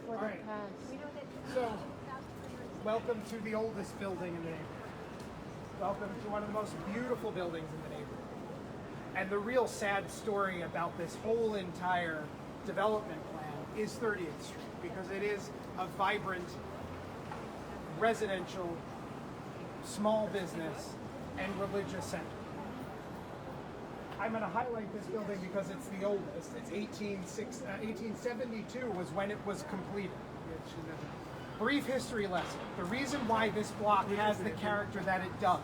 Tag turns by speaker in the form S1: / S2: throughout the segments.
S1: before
S2: All
S1: they
S2: right.
S1: pass.
S2: So, welcome to the oldest building in the neighborhood. Welcome to one of the most beautiful buildings in the neighborhood. And the real sad story about this whole entire development plan is 30th Street, because it is a vibrant, residential, small business, and religious center. I'm going to highlight this building because it's the oldest. It's 1872 was when it was completed. Brief history lesson. The reason why this block has the character that it does.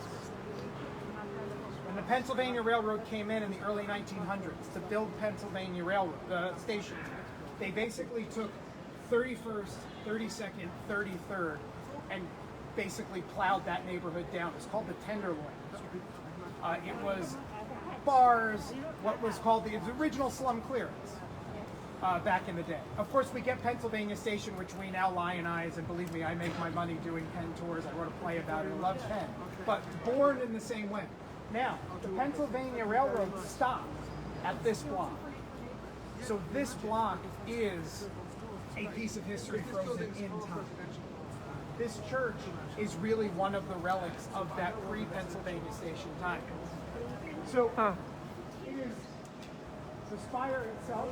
S2: When the Pennsylvania Railroad came in the early 1900s to build Pennsylvania Railroad stations, they basically took 31st, 32nd, 33rd, and basically plowed that neighborhood down. It's called the Tenderloin. It was bars, what was called the original slum clearance back in the day. Of course, we get Pennsylvania Station, which we now lionize, and believe me, I make my money doing Penn tours. I wrote a play about it. I love Penn, but born in the same way. Now, the Pennsylvania Railroad stopped at this block. So this block is a piece of history frozen in time. This church is really one of the relics of that pre-Pennsylvania Station time. So, the spire itself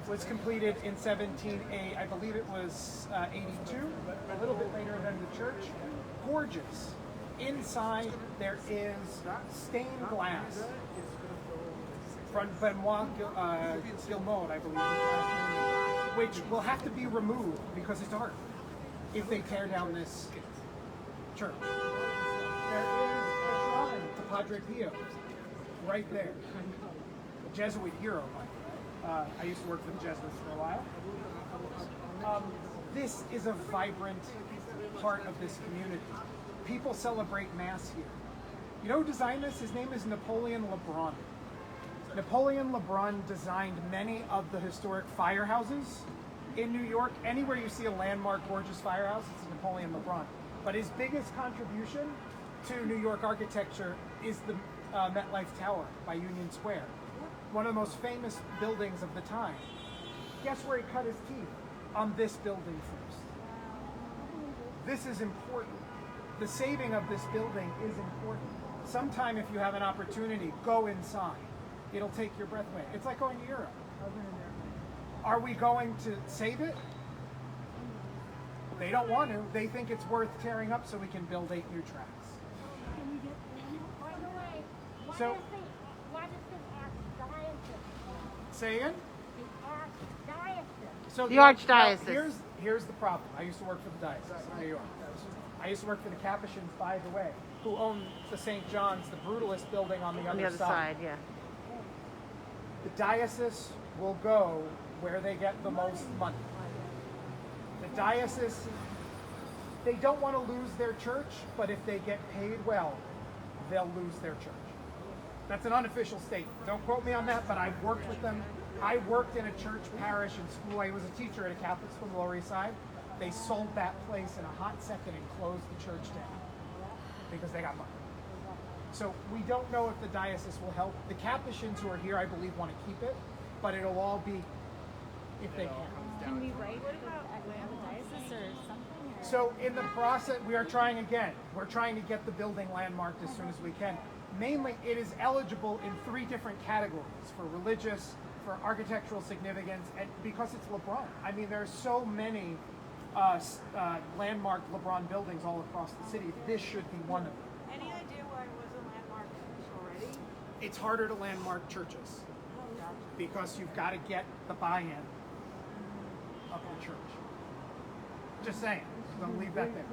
S2: was completed in 1780, I believe it was 82, a little bit later than the church. Gorgeous. Inside there is stained glass from Benoit Gilmode, I believe, which will have to be removed because it's art if they tear down this church. There is a shrine to Padre Pio right there. A Jesuit hero. I used to work for the Jesuits for a while. This is a vibrant part of this community. People celebrate Mass here. You know who designed this? His name is Napoleon Lebrun. Napoleon Lebrun designed many of the historic firehouses in New York. Anywhere you see a landmark, gorgeous firehouse, it's Napoleon Lebrun. But his biggest contribution to New York architecture is the MetLife Tower by Union Square. One of the most famous buildings of the time. Guess where he cut his teeth? On this building first. This is important. The saving of this building is important. Sometime if you have an opportunity, go inside. It'll take your breath away. It's like going to Europe. Are we going to save it? They don't want to. They think it's worth tearing up so we can build 8 new tracks. So, say again? So
S1: The Archdiocese.
S2: Here's the problem. I used to work for the Diocese of New York. I used to work for the Capuchins, by the way, who own the St. John's, the brutalist building on the other side.
S1: Yeah.
S2: The diocese will go where they get the most money. The diocese, they don't want to lose their church, but if they get paid well, they'll lose their church. That's an unofficial statement. Don't quote me on that, but I've worked with them. I worked in a church parish in school. I was a teacher at a Catholic school in the Lower East Side. They sold that place in a hot second and closed the church down because they got money. So we don't know if the diocese will help. The Capuchins who are here, I believe, want to keep it, but it'll all be if they can.
S3: Can we write with the diocese or something?
S2: So in the process, we are trying again. We're trying to get the building landmarked as soon as we can. Mainly, it is eligible in 3 different categories: for religious, for architectural significance, and because it's LeBron. I mean, there are so many landmark LeBron buildings all across the city. This should be one of them.
S3: Any idea why it wasn't landmarked already?
S2: It's harder to landmark churches because you've got to get the buy-in of the church. Just saying. Don't leave that there.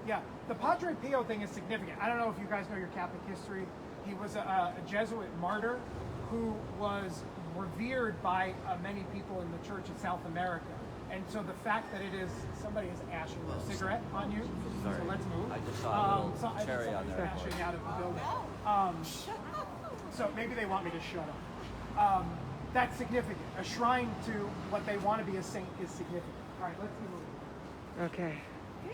S2: Yeah, the Padre Pio thing is significant. I don't know if you guys know your Catholic history. He was a Jesuit martyr who was revered by many people in the Church of South America. And so the fact that it is, somebody is ashing a cigarette on you,
S4: Sorry.
S2: so let's move.
S4: I just saw a little cherry on there.
S2: Ashing out of the building. So maybe they want me to shut up. That's significant. A shrine to what they want to be a saint is significant. All right, let's move.
S1: Okay.